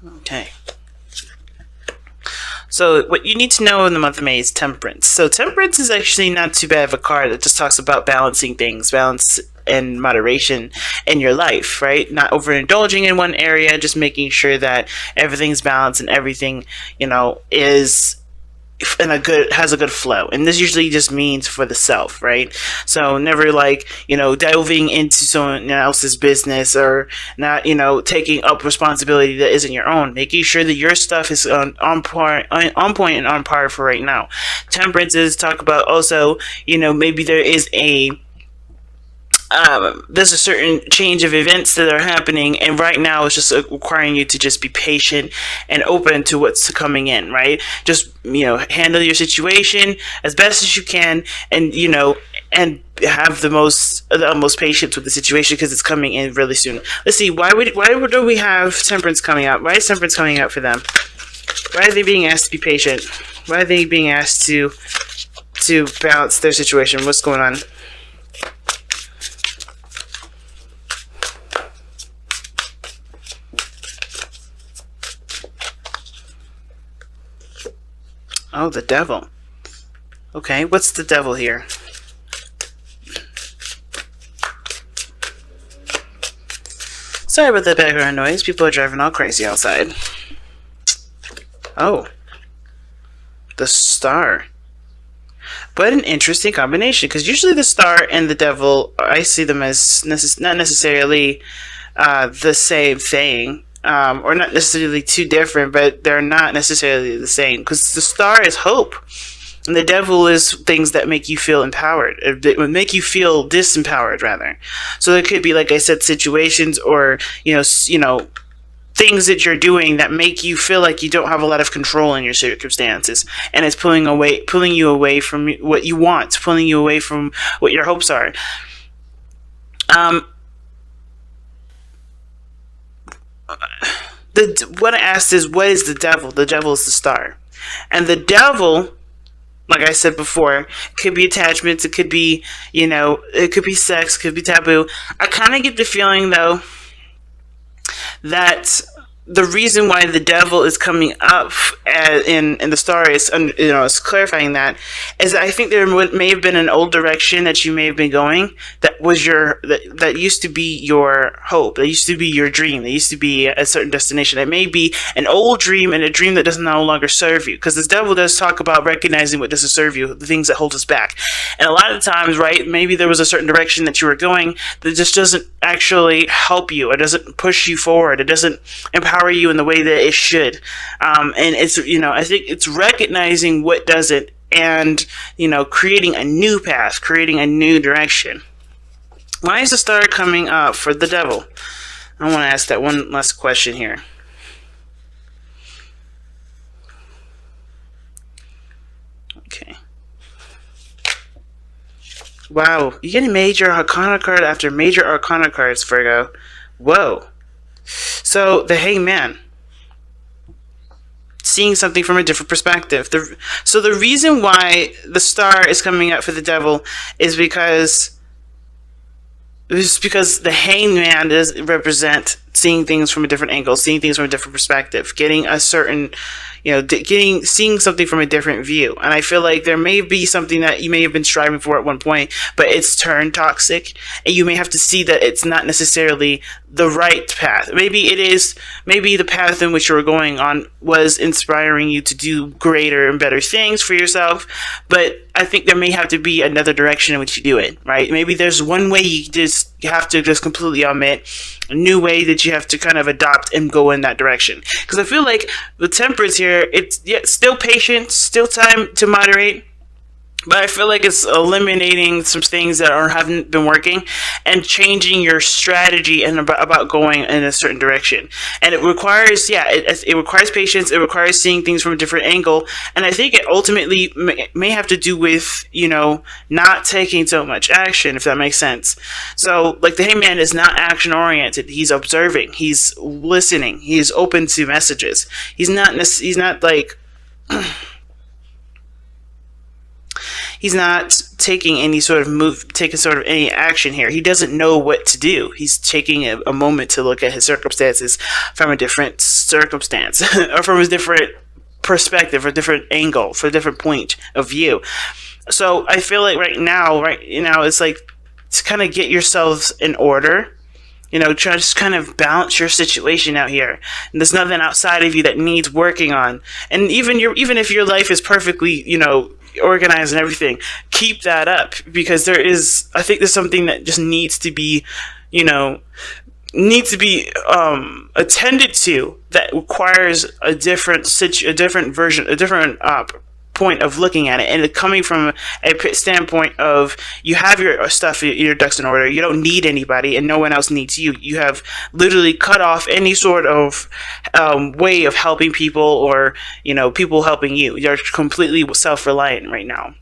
Okay. So what you need to know in the month of May is Temperance. So Temperance is actually not too bad of a card. It just talks about balancing things, balance and moderation in your life, right? Not overindulging in one area, just making sure that everything's balanced and everything, is in has a good flow. And this usually just means for the self, right? So never delving into someone else's business, or not taking up responsibility that isn't your own. Making sure that your stuff is on point and on par for right now. Temperance is talk about also, maybe there's a certain change of events that are happening, and right now it's just requiring you to just be patient and open to what's coming in, right? Just handle your situation as best as you can, and and have the most patience with the situation, because it's coming in really soon. Let's see, why do we have Temperance coming out? Why is Temperance coming out for them? Why are they being asked to be patient? Why are they being asked to balance their situation? What's going on? Oh, the devil. Okay, what's the devil here? Sorry about the background noise. People are driving all crazy outside. Oh. The Star. What an interesting combination, because usually the Star and the devil, I see them as not necessarily the same thing. Or not necessarily too different, but they're not necessarily the same, because the Star is hope and the devil is things that make you feel empowered. It would make you feel disempowered, rather. So it could be, like I said, situations or things that you're doing that make you feel like you don't have a lot of control in your circumstances, and it's pulling you away from what you want, pulling you away from what your hopes are. What I asked is, what is the devil? The devil is the Star. And the devil, like I said before, could be attachments, it could be, it could be sex, it could be taboo. I kind of get the feeling, though, that the reason why the devil is coming up in the Star is, is clarifying that, is I think there may have been an old direction that you may have been going that was that used to be your hope, that used to be your dream, that used to be a certain destination. It may be an old dream, and a dream that does no longer serve you, because this devil does talk about recognizing what doesn't serve you, the things that hold us back. And a lot of times, right, maybe there was a certain direction that you were going that just doesn't actually help you. It doesn't push you forward. It doesn't empower you in the way that it should. And it's, I think it's recognizing what doesn't, and, creating a new path, creating a new direction. Why is the Star coming up for the devil? I want to ask that one last question here. Okay. Wow, you get a major arcana card after major arcana cards, Virgo. Whoa. So, the Hangman. Seeing something from a different perspective. So the reason why the Star is coming up for the devil is because the Hangman does represent seeing things from a different angle, seeing things from a different perspective, getting a certain, seeing something from a different view. And I feel like there may be something that you may have been striving for at one point, but it's turned toxic, and you may have to see that it's not necessarily the right path. Maybe it is, maybe the path in which you were going on was inspiring you to do greater and better things for yourself, but I think there may have to be another direction in which you do it, right? Maybe there's one way you have to just completely omit, a new way that you have to kind of adopt and go in that direction. Because I feel like the Temperance here, it's still patient, still time to moderate, but I feel like it's eliminating some things that haven't been working and changing your strategy and about going in a certain direction. And it requires, it requires patience. It requires seeing things from a different angle. And I think it ultimately may have to do with, not taking so much action, if that makes sense. So, like, the Hangman is not action oriented. He's observing. He's listening. He's open to messages. He's not like... He's not taking any sort of any action here. He doesn't know what to do. He's taking a moment to look at his circumstances from a different circumstance or from a different perspective or different angle, for a different point of view. So I feel like right now, it's like to kind of get yourselves in order. Try to just kind of balance your situation out here. And there's nothing outside of you that needs working on. And even if your life is perfectly, organized and everything, keep that up, because I think there's something that just needs to be attended to, that requires a different point of looking at it, and coming from a standpoint of, you have your stuff, your ducks in order, you don't need anybody and no one else needs you. You have literally cut off any sort of way of helping people, or people helping you. You're completely self-reliant right now.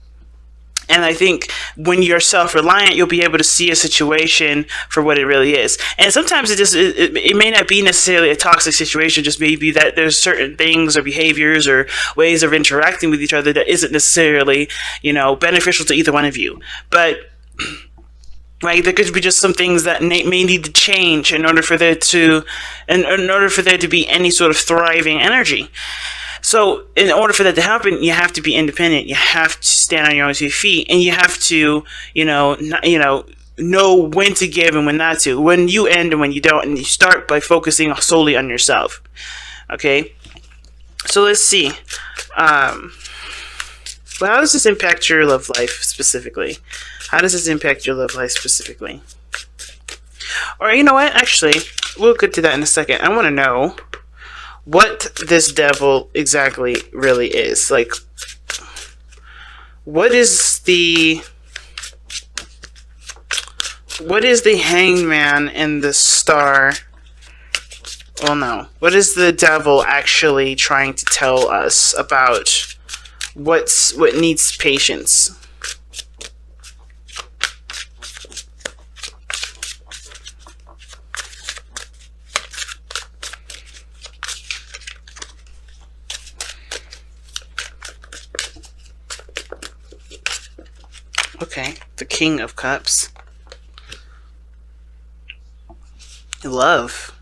And I think when you're self-reliant, you'll be able to see a situation for what it really is. And sometimes it may not be necessarily a toxic situation, just maybe that there's certain things or behaviors or ways of interacting with each other that isn't necessarily, beneficial to either one of you. But right, there could be just some things that may need to change in order for there to be any sort of thriving energy. So in order for that to happen, you have to be independent. You have to stand on your own 2 feet, and you have to, know when to give and when not to, when you end and when you don't, and you start by focusing solely on yourself. Okay, so let's see. Well, how does this impact your love life specifically? Or you know what? Actually, we'll get to that in a second. I want to know what this devil exactly really is. Like, what is the hangman and the star? Well, no. What is the devil actually trying to tell us about what needs patience? Okay, the King of Cups. Love.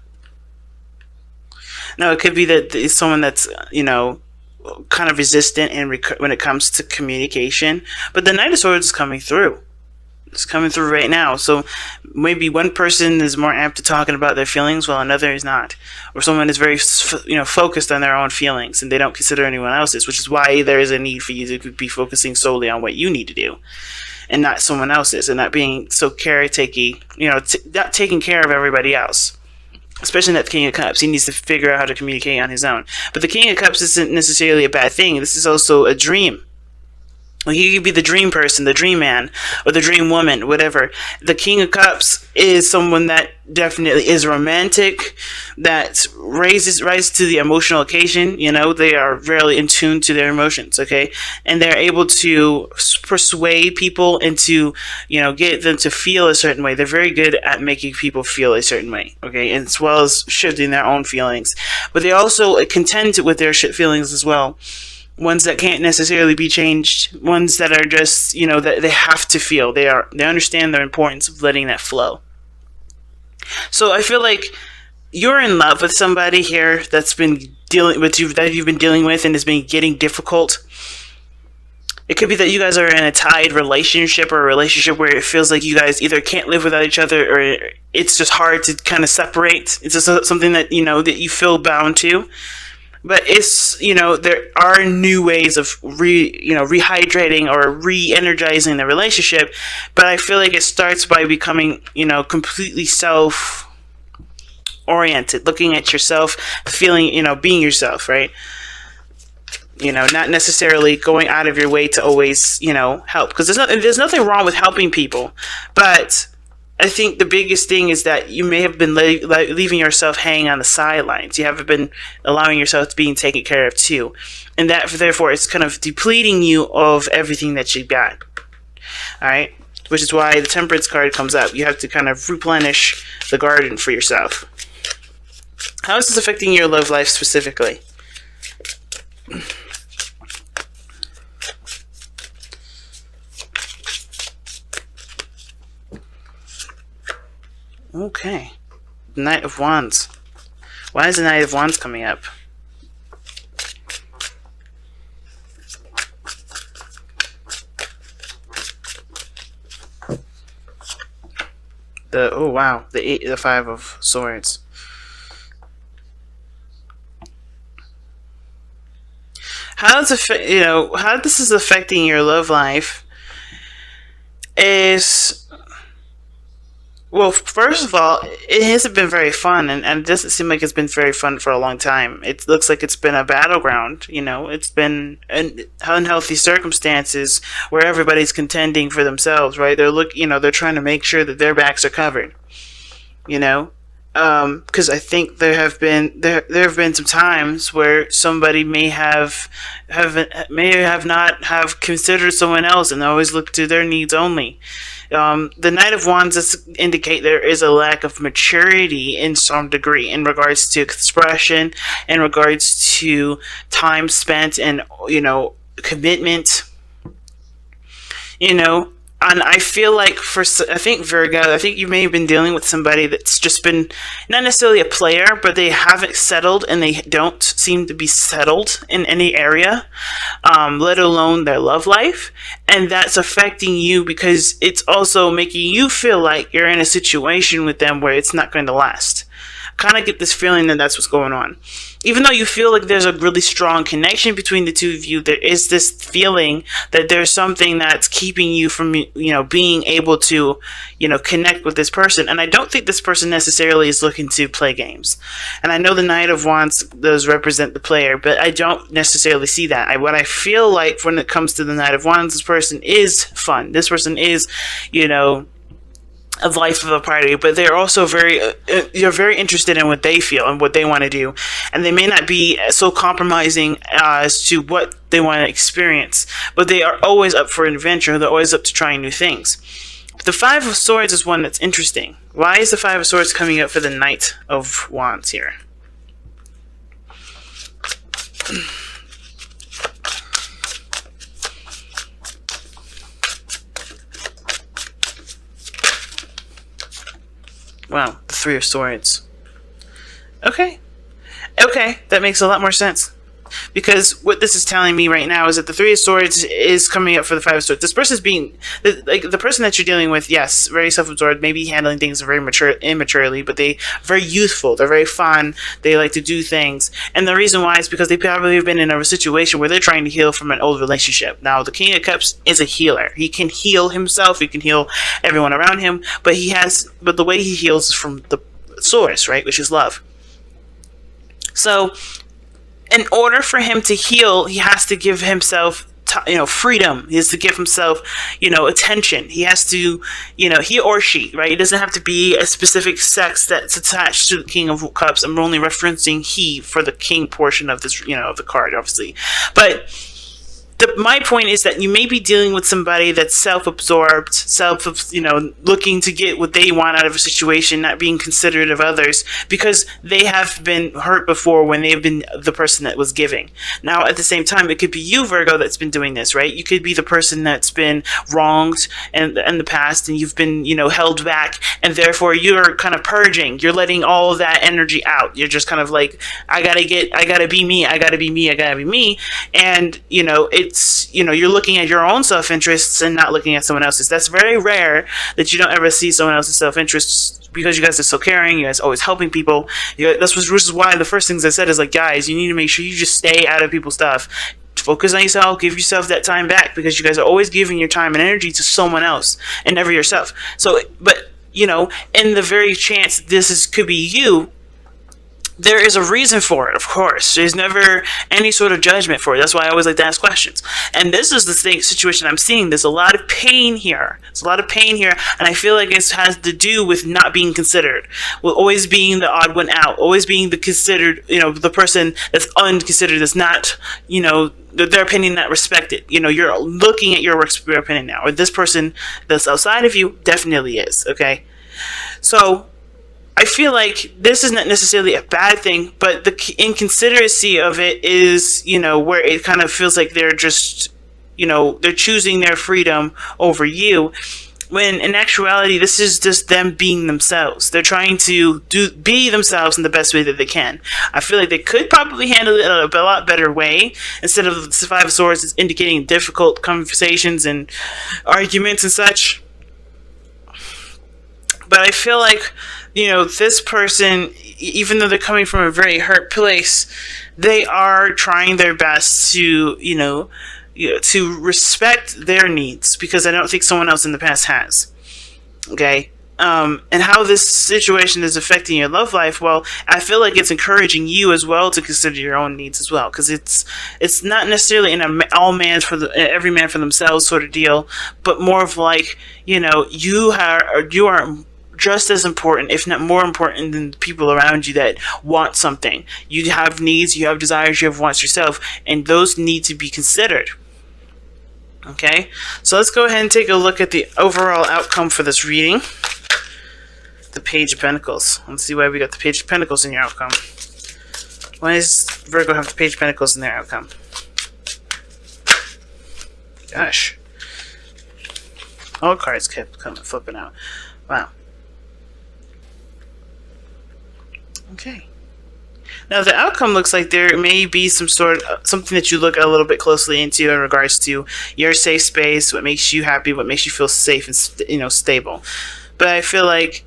No, it could be that it's someone that's, kind of resistant when it comes to communication. But the Knight of Swords is coming through. It's coming through right now. So maybe one person is more apt to talking about their feelings while another is not. Or someone is very, focused on their own feelings and they don't consider anyone else's, which is why there is a need for you to be focusing solely on what you need to do and not someone else's, and not being so caretaky, not taking care of everybody else. Especially that King of Cups. He needs to figure out how to communicate on his own. But the King of Cups isn't necessarily a bad thing. This is also a dream. Like, he could be the dream person, the dream man, or the dream woman, whatever. The King of Cups is someone that definitely is romantic, that rises to the emotional occasion. They are rarely in tune to their emotions, okay? And they're able to persuade people and to, get them to feel a certain way. They're very good at making people feel a certain way, okay? And as well as shifting their own feelings. But they also contend with their feelings as well. Ones that can't necessarily be changed, ones that are just, that they have to feel. They understand the importance of letting that flow. So I feel like you're in love with somebody here that's been that you've been dealing with and has been getting difficult. It could be that you guys are in a tied relationship, or a relationship where it feels like you guys either can't live without each other, or it's just hard to kind of separate. It's just something that, that you feel bound to. But it's, there are new ways of rehydrating or re-energizing the relationship. But I feel like it starts by becoming, completely self-oriented, looking at yourself, feeling, being yourself, right? Not necessarily going out of your way to always, help. Because there's nothing wrong with helping people. But I think the biggest thing is that you may have been leaving yourself hanging on the sidelines. You haven't been allowing yourself to being taken care of too. And that, therefore, it's kind of depleting you of everything that you got. Alright? Which is why the Temperance card comes up. You have to kind of replenish the garden for yourself. How is this affecting your love life specifically? Okay. Knight of Wands. Why is the Knight of Wands coming up? Oh wow, the Five of Swords. How how this is affecting your love life is, well, first of all, it hasn't been very fun, and it doesn't seem like it's been very fun for a long time. It looks like it's been a battleground. It's been unhealthy circumstances where everybody's contending for themselves, right? They're trying to make sure that their backs are covered. Because I think there have been some times where somebody may have not have considered someone else and always look to their needs only. The Knight of Wands indicate there is a lack of maturity in some degree in regards to expression, in regards to time spent, and commitment. And I feel like I think Virgo, I think you may have been dealing with somebody that's just been not necessarily a player, but they haven't settled, and they don't seem to be settled in any area, let alone their love life. And that's affecting you because it's also making you feel like you're in a situation with them where it's not going to last. Kind of get this feeling that that's what's going on. Even though you feel like there's a really strong connection between the two of you, there is this feeling that there's something that's keeping you from, being able to, connect with this person. And I don't think this person necessarily is looking to play games. And I know the Knight of Wands does represent the player, but I don't necessarily see that. What I feel like when it comes to the Knight of Wands, this person is fun. This person is, of life of a party, but they're also you're very interested in what they feel and what they want to do, and they may not be so compromising as to what they want to experience, but they are always up for an adventure. They're always up to trying new things. The Five of Swords is one that's interesting. Why is the Five of Swords coming up for the Knight of Wands here? Wow, the Three of Swords. Okay, that makes a lot more sense. Because what this is telling me right now is that the Three of Swords is coming up for the Five of Swords. This person's being, the person that you're dealing with, yes, very self-absorbed, maybe handling things very immaturely, but they're very youthful, they're very fun, they like to do things. And the reason why is because they probably have been in a situation where they're trying to heal from an old relationship. Now, the King of Cups is a healer. He can heal himself, he can heal everyone around him, but the way he heals is from the source, right, which is love. So, in order for him to heal, he has to give himself, freedom. He has to give himself, attention. He has to, he or she, right? It doesn't have to be a specific sex that's attached to the King of Cups. I'm only referencing he for the king portion of this, of the card, obviously. But my point is that you may be dealing with somebody that's self-absorbed, looking to get what they want out of a situation, not being considerate of others, because they have been hurt before when they've been the person that was giving. Now, at the same time, it could be you, Virgo, that's been doing this, right? You could be the person that's been wronged in the past, and you've been, held back, and therefore you're kind of purging. You're letting all of that energy out. You're just kind of like, I gotta be me, I gotta be me, I gotta be me, and, you're looking at your own self-interests and not looking at someone else's. That's very rare that you don't ever see someone else's self-interests, because you guys are so caring. You guys are always helping people. This is why the first things I said is like, guys, you need to make sure you just stay out of people's stuff. Focus on yourself. Give yourself that time back, because you guys are always giving your time and energy to someone else and never yourself. So, but in the very chance could be you, there is a reason for it, of course. There's never any sort of judgment for it. That's why I always like to ask questions. And this is the situation I'm seeing. There's a lot of pain here. And I feel like it has to do with not being considered, with always being the odd one out, always being the considered, the person that's unconsidered, that's not, their opinion not respected. You're looking at your opinion now. Or this person that's outside of you definitely is, okay? So I feel like this is not necessarily a bad thing, but the inconsideracy of it is, where it kind of feels like they're just, they're choosing their freedom over you. when in actuality this is just them being themselves. They're trying to be themselves in the best way that they can. I feel like they could probably handle it in a lot better way, instead of the Five of Swords is indicating difficult conversations and arguments and such. But I feel like, this person, even though they're coming from a very hurt place, they are trying their best to, to respect their needs, because I don't think someone else in the past has. Okay? And how this situation is affecting your love life, well, I feel like it's encouraging you as well to consider your own needs as well, because it's not necessarily in every man for themselves sort of deal, but more of like, you are just as important, if not more important, than the people around you that want something. You have needs, you have desires, you have wants yourself, and those need to be considered. Okay, so let's go ahead and take a look at the overall outcome for this reading. The Page of Pentacles. Let's see why we got the Page of Pentacles in your outcome. Why does Virgo have the Page of Pentacles in their outcome? Gosh. All cards kept flipping out. Wow. Okay. Now the outcome looks like there may be something that you look a little bit closely into in regards to your safe space, what makes you happy, what makes you feel safe and stable. But I feel like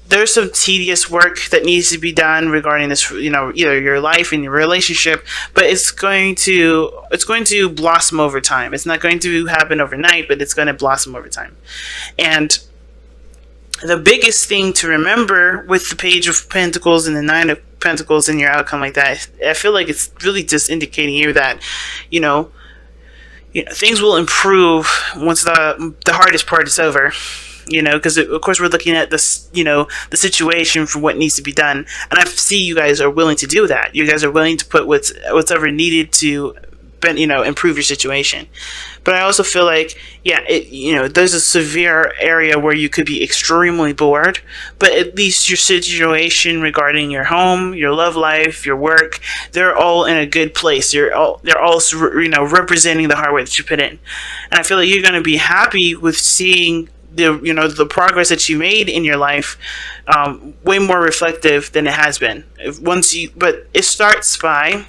there's some tedious work that needs to be done regarding this, either your life and your relationship, but it's going to blossom over time. It's not going to happen overnight, but it's going to blossom over time. And the biggest thing to remember with the Page of Pentacles and the Nine of Pentacles in your outcome like that, I feel like it's really just indicating here that, things will improve once the hardest part is over. Because of course we're looking at this, the situation for what needs to be done, and I see you guys are willing to do that. You guys are willing to put whatever needed to, improve your situation. But I also feel like, there's a severe area where you could be extremely bored, but at least your situation regarding your home, your love life, your work, they're all in a good place. They're all representing the hard work that you put in. And I feel like you're going to be happy with seeing the progress that you made in your life, way more reflective than it has been. But it starts by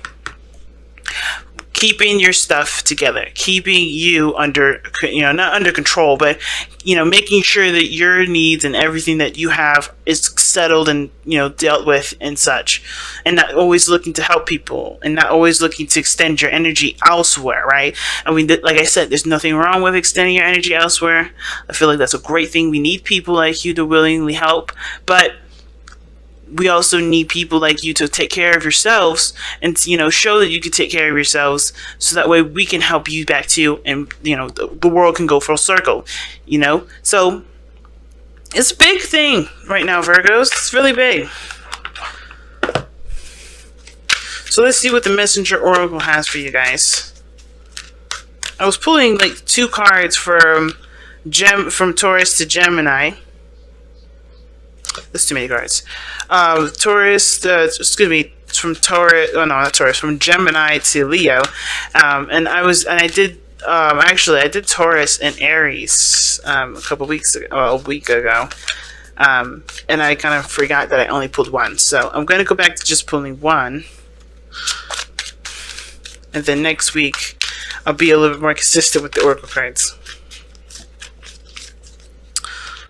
keeping your stuff together, keeping you under, not under control, but, making sure that your needs and everything that you have is settled and, dealt with and such, and not always looking to help people and not always looking to extend your energy elsewhere, right? I mean, like I said, there's nothing wrong with extending your energy elsewhere. I feel like that's a great thing. We need people like you to willingly help, but we also need people like you to take care of yourselves and, show that you can take care of yourselves, so that way we can help you back too, and, the world can go full circle, So it's a big thing right now, Virgos. It's really big. So let's see what the Messenger Oracle has for you guys. I was pulling like 2 cards from Taurus to Gemini. There's too many cards. From Taurus. Oh no, not Taurus. From Gemini to Leo. I did Taurus and Aries a week ago. And I kind of forgot that I only pulled 1. So I'm going to go back to just pulling 1. And then next week, I'll be a little bit more consistent with the Oracle cards.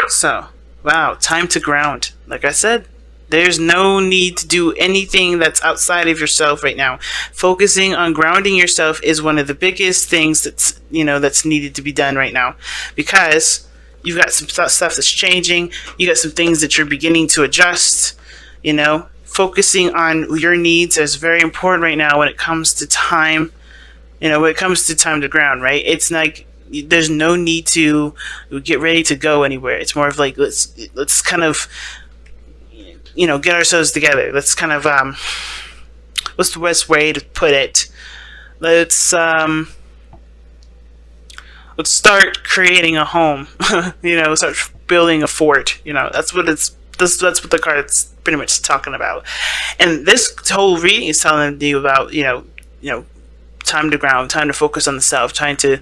So, wow, time to ground. Like I said, there's no need to do anything that's outside of yourself right now. Focusing on grounding yourself is one of the biggest things that's needed to be done right now, because you've got some stuff that's changing. You got some things that you're beginning to adjust. Focusing on your needs is very important right now when it comes to time. When it comes to time to ground, right? It's like there's no need to get ready to go anywhere. It's more of like let's kind of get ourselves together. Let's kind of what's the best way to put it? Let's start creating a home. Start building a fort. That's what the card's pretty much talking about. And this whole reading is telling you about time to ground, time to focus on the self, trying to